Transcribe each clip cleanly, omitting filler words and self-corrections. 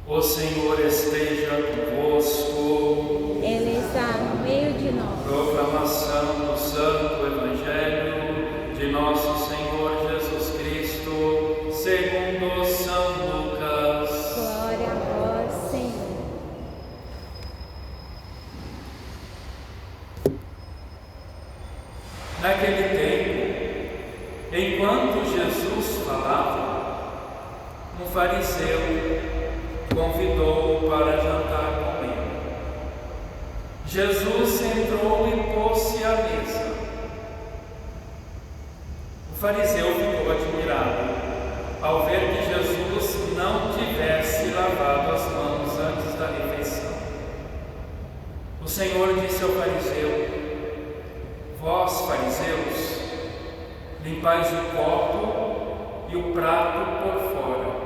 O Senhor esteja convosco. Ele está no meio de nós. Proclamação do Santo Evangelho de nosso Senhor Jesus Cristo, segundo São Lucas. Glória a vós, Senhor. Naquele tempo, enquanto Jesus falava, um fariseu convidou-o para jantar com ele. Jesus entrou e pôs-se à mesa. O fariseu ficou admirado ao ver que Jesus não tivesse lavado as mãos antes da refeição. O Senhor disse ao fariseu: vós, fariseus, limpais o copo e o prato por fora,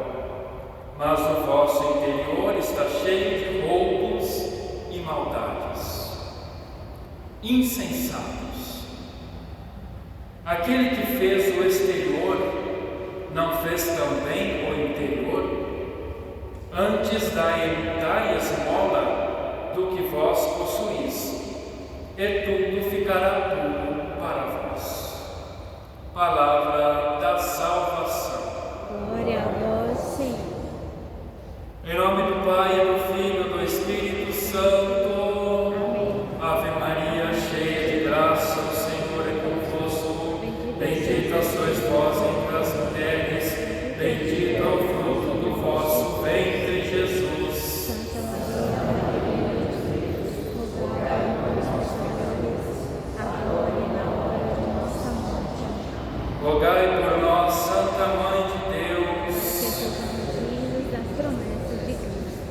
mas o vosso interior está cheio de roubos e maldades. Insensatos! Aquele que fez o exterior não fez também o interior? Antes dai esmola do que vós possuís, e tudo ficará puro para vós. Palavra da salvação. Glória a vós, Senhor. Em nome do Pai, do Filho e do Espírito Santo. Amém. Ave Maria, cheia de graça, o Senhor é convosco. Bendita sois vós entre as mulheres, bendito é o fruto do vosso ventre, Jesus. Santa Maria, Mãe de Deus, rogai por nós, pecadores, agora e na hora de nossa morte. Rogai por nós, Santa Mãe de Deus. Que sejamos dignos das promessas de Cristo.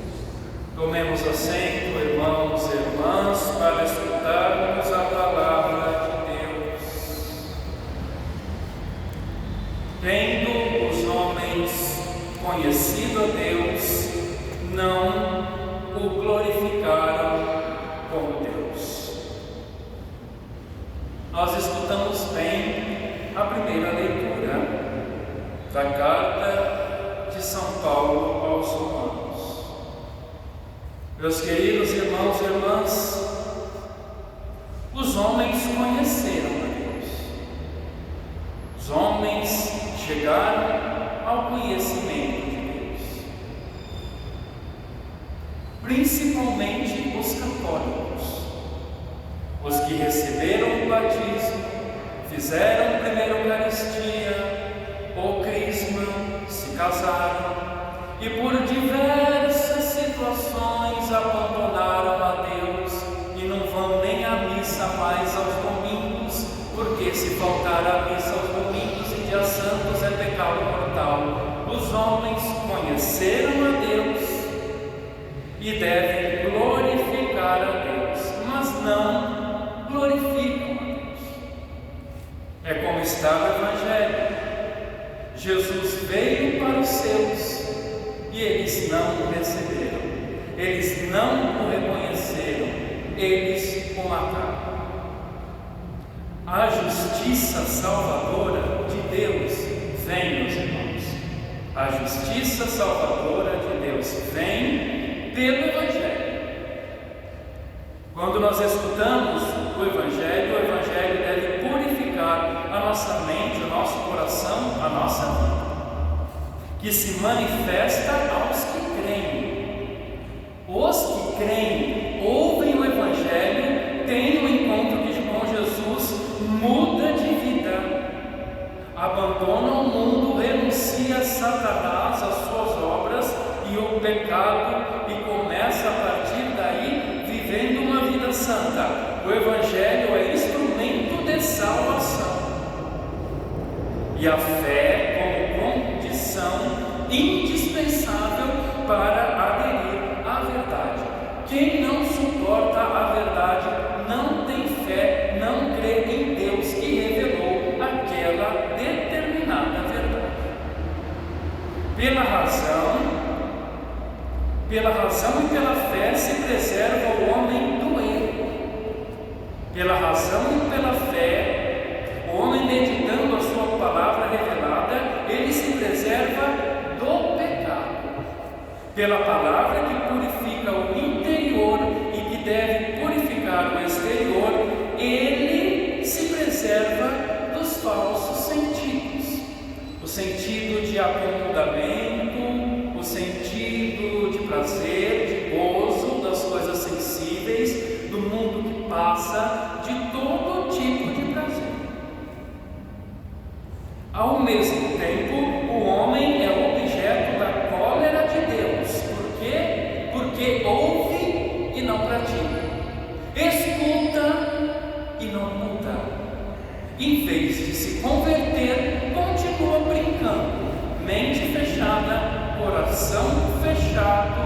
Tomemos assento, irmãos e irmãs, para escutarmos a palavra de Deus. Tendo os homens conhecido a Deus, não o glorificaram como Deus. Nós escutamos bem a primeira leitura da carta de São Paulo aos Romanos. Meus queridos irmãos e irmãs, os homens conheceram a Deus. Os homens chegaram ao conhecimento de Deus. Principalmente os católicos, os que receberam o batismo, fizeram a primeira Eucaristia, o crisma, se casaram e por diversas situações abandonaram a Deus e não vão nem à missa mais aos domingos, porque se faltar à missa aos domingos e dias santos é pecado mortal. Os homens conheceram a Deus e devem glorificar a Deus, mas não glorificam a Deus. É como está no Evangelho. Jesus veio para os seus e eles não o receberam, eles não o reconheceram, eles o mataram. A justiça salvadora de Deus vem, meus irmãos. A justiça salvadora de Deus vem pelo Evangelho. Quando nós escutamos o Evangelho deve purificar a nossa mente, o nosso coração, a nossa vida, que se manifesta aos que creem. Os que creem, ouvem o Evangelho, têm um encontro com Jesus, muda de vida, abandona o mundo, renuncia a Satanás, as suas obras e o pecado, e começa a partir daí vivendo uma vida santa. O Evangelho é instrumento de salvação e a fé como condição indispensável para aderir à verdade. Quem não suporta a verdade não tem fé, não crê em Deus que revelou aquela determinada verdade. Pela razão e pela fé se preserva o homem do erro. Pela razão e pela fé, o homem meditando a sua palavra revelada, ele se preserva do pecado. pela palavra que purifica o interior e que deve purificar o exterior, ele se preserva dos falsos sentidos. O sentido de acomodamento, o sentido de prazer, de gozo, das coisas sensíveis, do mundo que passa, de todo tipo de prazer. Ao mesmo tempo, o homem é objeto da cólera de Deus. Por quê? Porque ouve e não pratica, escuta e não muda. Em vez de se converter, continua brincando, mente fechada, coração fechado,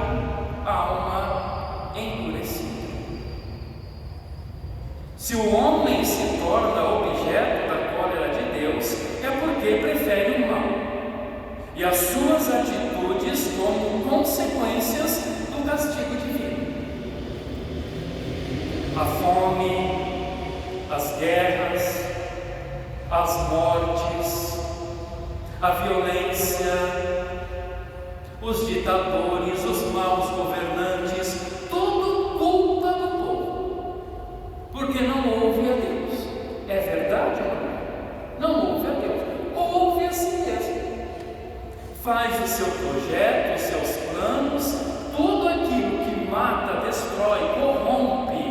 alma endurecida. Se o homem se torna objeto da cólera de Deus, é porque prefere o mal e as suas atitudes como consequências do castigo divino. A fome, as guerras, as mortes, a violência, os ditadores, os maus governantes, tudo culpa do povo, porque não ouve a Deus. É verdade ou não é? Não ouve a Deus, ouve a si mesmo. Faz o seu projeto, os seus planos, tudo aquilo que mata, destrói, corrompe,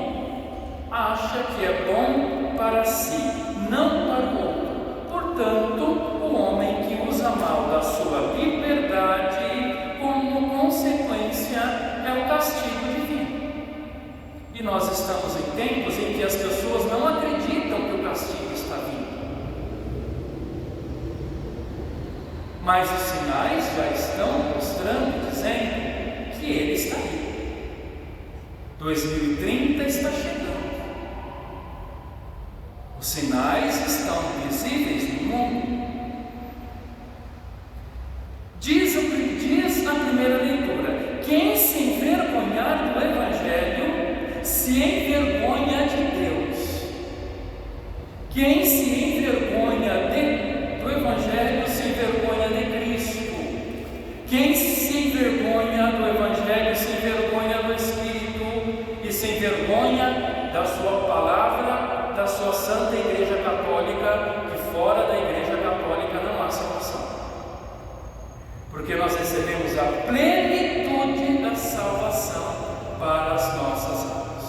acha que é bom para si, não para o outro. Portanto, o homem que usa mal da sua liberdade, como consequência, é o castigo divino. E nós estamos em tempos em que as pessoas não acreditam que o castigo está vindo. Mas os sinais já estão mostrando, dizendo que ele está aí. 2030 está chegando. Os sinais estão visíveis no mundo. Diz na primeira leitura: quem se envergonhar do Evangelho se envergonha de Deus. Quem se envergonha do Evangelho se envergonha de Cristo. Quem se envergonha do Evangelho se envergonha do Espírito e se envergonha da sua palavra, da sua Santa Igreja Católica, que fora da Igreja Católica não há salvação. Porque nós recebemos a plenitude da salvação para as nossas almas.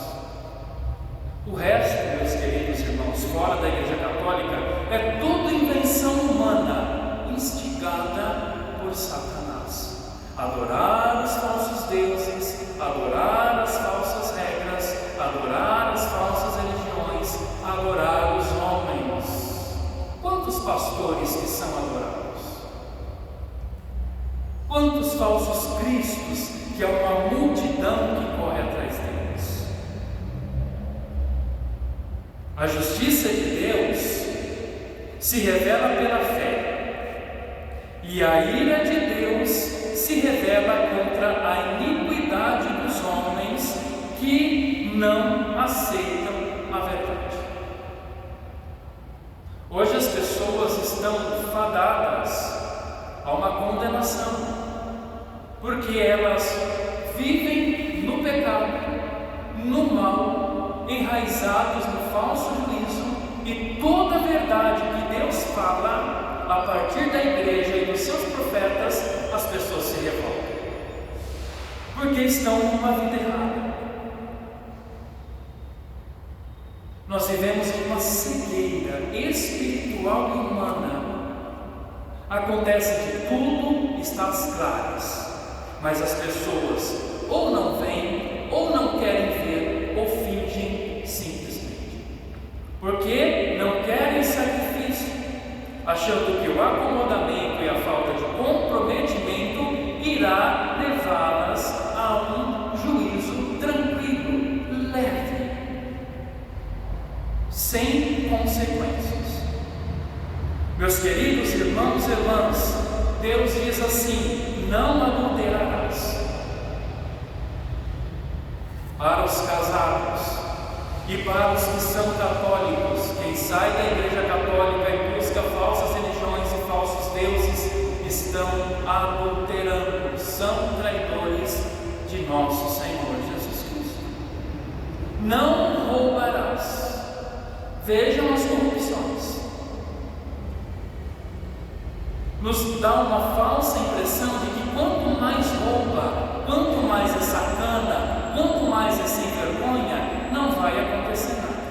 O resto, meus queridos irmãos, fora da Igreja Católica, é tudo invenção humana, instigada por Satanás. Adorar os falsos deuses, adorar as falsas regras, adorar as falsas religiões, adorar os homens. Quantos pastores que são adorados? Quantos falsos cristos que é uma multidão que corre atrás deles? A justiça de Deus se revela pela fé, e a ira de Deus se revela contra a iniquidade dos homens que não aceitam a verdade. Hoje as pessoas estão fadadas a uma condenação, porque elas vivem no pecado, no mal, enraizados no falso juízo, e toda a verdade que Deus fala a partir da igreja e dos seus profetas, as pessoas se revoltam, porque estão numa vida errada. Nós vivemos em uma cegueira espiritual e humana. Acontece que tudo está às claras, mas as pessoas ou não veem, ou não querem ver, ou fingem simplesmente, porque não querem sacrifício, achando que o acomodamento e a falta de comprometimento irá levá-las a um juízo tranquilo, leve, sem consequências. Meus queridos irmãos e irmãs, Deus diz assim: não adulterarás. Para os casados e para os que são católicos, quem sai da Igreja Católica e busca falsas religiões e falsos deuses estão adulterando, são traidores nosso Senhor Jesus Cristo. Não roubarás. Vejam as corrupções. Nos dá uma falsa impressão de que quanto mais rouba, quanto mais é sacana, quanto mais é sem vergonha, não vai acontecer nada.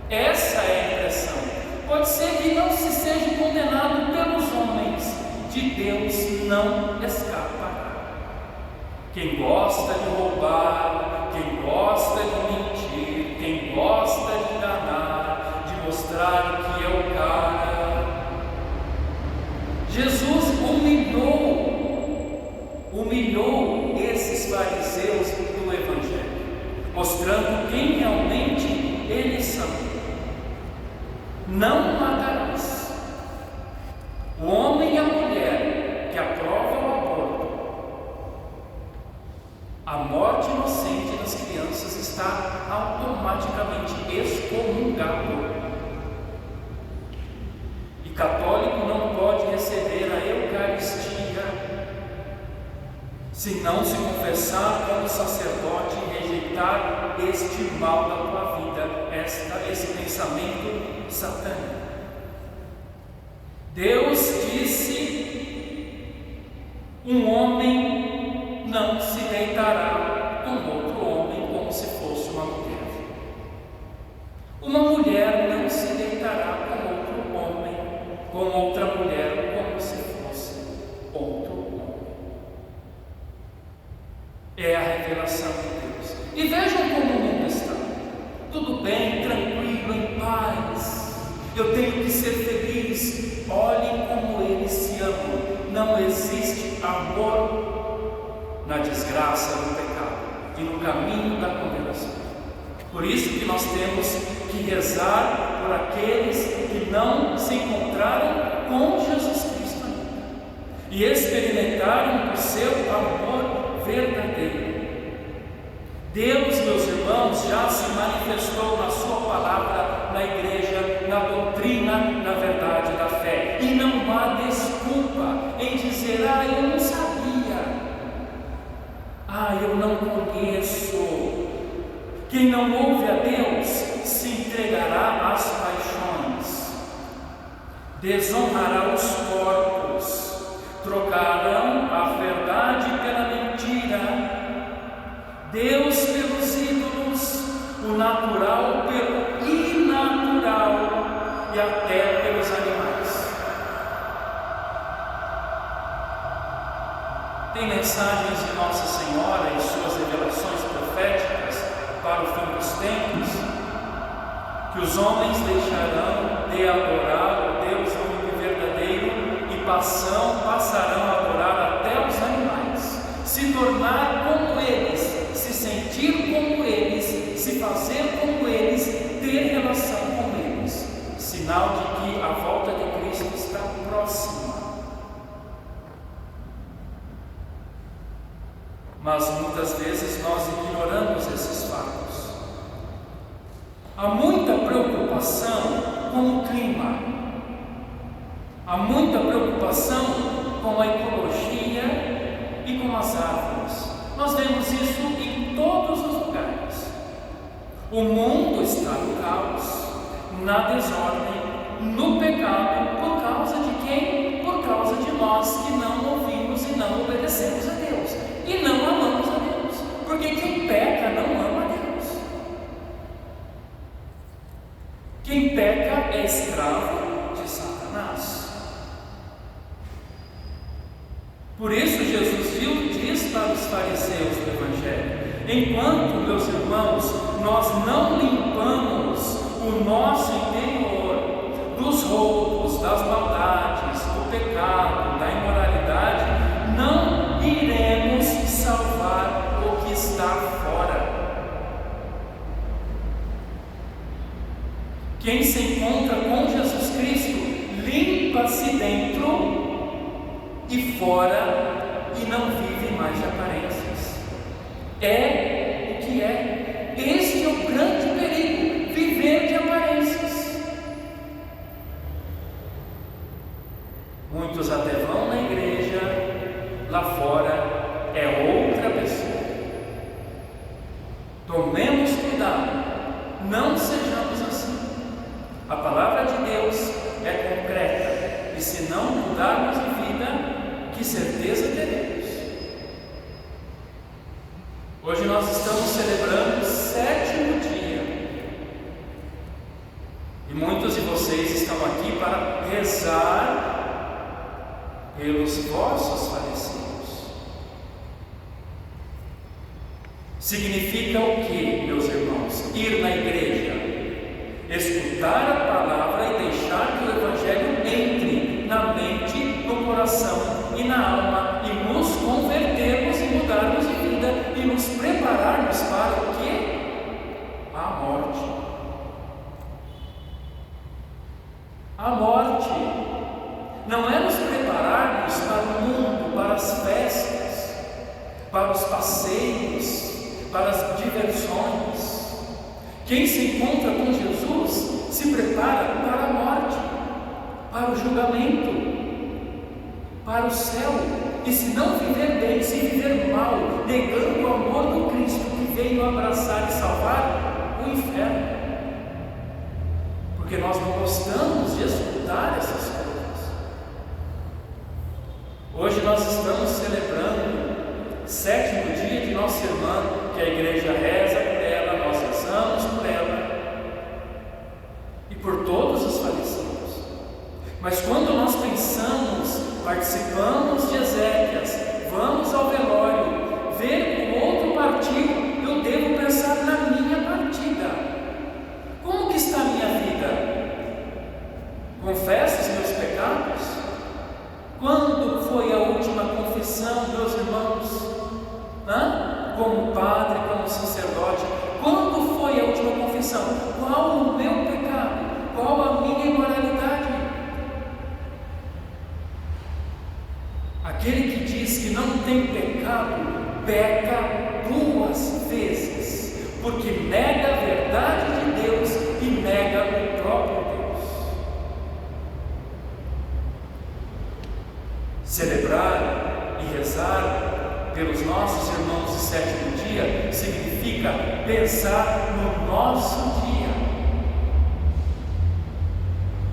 Essa é a impressão. Pode ser que não se seja condenado pelos homens, de Deus não escapará. Quem gosta de roubar, quem gosta de mentir, quem gosta de enganar, de mostrar que é o cara, Jesus humilhou esses fariseus do Evangelho, mostrando quem realmente eles são. Não matarás. O homem e a mulher que aprova o aborto, a morte inocente das crianças está automaticamente excomungado. E católico não pode receber a Eucaristia se não se confessar como sacerdote e rejeitar este mal da tua vida, esse pensamento satânico. Deus disse: um homem não se deitará com outro homem como se fosse uma mulher. Uma mulher não se deitará com outro homem, com outra mulher como se fosse outro homem. É a revelação de Deus. E vejam como o mundo está. Tudo bem, tranquilo, em paz. Eu tenho que ser feliz. Olhem como eles se amam. Não existe amor na desgraça do pecado e no caminho da condenação. Por isso que nós temos que rezar por aqueles que não se encontraram com Jesus Cristo ainda e experimentaram o seu amor verdadeiro. Deus, meus irmãos, já se manifestou na sua palavra, na igreja, na doutrina, na verdade da fé. E não há desculpa em dizer: eu não sabia, eu não conheço. Quem não ouve a Deus se entregará às paixões, desonrará os corpos, trocarão a verdade pela mentira, Deus pelos ídolos, o natural pelo inatural e até pelos animais. Tem mensagens de Nossa Senhora em suas revelações proféticas para o fim dos tempos, que os homens deixarão de adorar o Deus único e verdadeiro e passarão a adorar até os animais, se tornar como eles, se sentir como eles, se fazer como eles, ter relação com eles, sinal de que a volta de Cristo está próxima. Mas muitas vezes nós ignoramos esses fatos. Há muita preocupação com o clima, há muita preocupação com a ecologia e com as árvores. Nós vemos isso em todos os lugares. O mundo está no caos, na desordem, no pecado, por causa de quem? Por causa de nós que não ouvimos e não obedecemos a Deus e não amamos a Deus, porque quem peca não ama a Deus. Quem peca é escravo de Satanás. Por isso Jesus diz para os fariseus do Evangelho: enquanto, meus irmãos, nós não limpamos o nosso interior dos roubos, das maldades, do pecado, da imoralidade, não iremos salvar o que está fora. Quem se encontra com Jesus Cristo limpa-se dentro e fora e não vive mais de aparências. É o que é. Este é o grande perigo, viver de aparências. Muitos até vão na igreja, lá fora é outra pessoa. Hoje nós estamos celebrando o 7º dia. E muitos de vocês estão aqui para rezar pelos vossos falecidos. Significa o que, meus irmãos? Ir na igreja, escutar a palavra e deixar que o Evangelho entre na mente, no coração e na alma, e nos convertermos e mudarmos de vida e nos prepararmos para o quê? A morte. A morte não é nos prepararmos para o mundo, para as festas, para os passeios, para as diversões. Quem se encontra com Jesus se prepara para a morte, para o julgamento, para o céu. E se não viver bem, se viver mal, negando o amor do Cristo que veio abraçar e salvar, o inferno. Porque nós não gostamos de escutar essas coisas. Hoje nós estamos celebrando o 7º dia de nossa irmã, que a igreja reza por ela, nós rezamos por ela e por todos os falecidos. Mas quando nós pensamos, participamos de exéquias, vamos ao velório, ver o outro partir, eu devo pensar na minha partida. Como que está a minha vida? Confesso os meus pecados? Quando foi a última confissão, meus irmãos? Como padre, como sacerdote, quando foi a última confissão? Qual o meu pecado? Qual a minha imoralidade? Aquele que diz que não tem pecado, peca 2 vezes, porque nega a verdade de Deus e nega o próprio Deus. Celebrar e rezar pelos nossos irmãos do 7º dia significa pensar no nosso dia,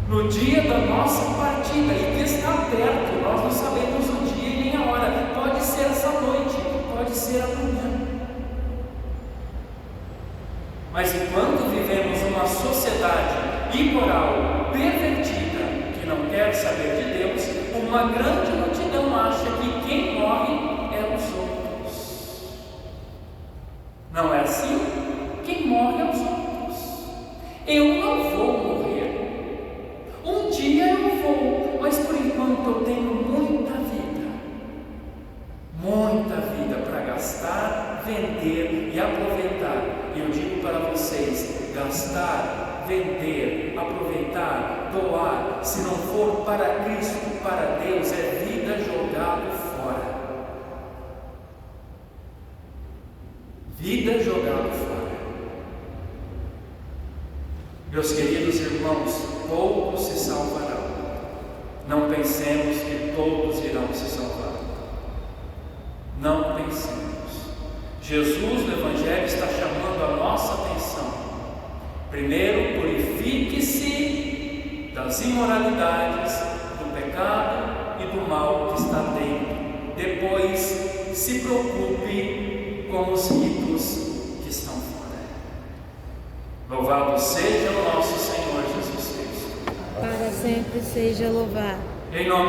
no dia da nossa partida, e que está perto. Nós não sabemos o dia e nem a hora, pode ser essa noite, pode ser amanhã. Mas enquanto vivemos uma sociedade imoral, pervertida, que não quer saber de Deus, uma grande multidão acha que quem morre é os outros. Não é assim? Quem morre é os outros. Eu não vou morrer. Um dia eu vou, mas por enquanto eu tenho muita vida para gastar, vender e aproveitar. E eu digo para vocês: gastar, vender, aproveitar, doar, se não for para Cristo, para Deus, é vida jogada fora. Vida jogada fora. Meus queridos irmãos, poucos se salvarão. Não pensemos que todos irão se salvar. Não pensemos. Jesus no Evangelho está chamando a nossa atenção. Primeiro, purifique-se das imoralidades, do pecado e do mal que está dentro. Depois, se preocupe com os ritos que estão fora. Louvado seja o nosso Senhor Jesus Cristo. Para sempre seja louvado. Em nome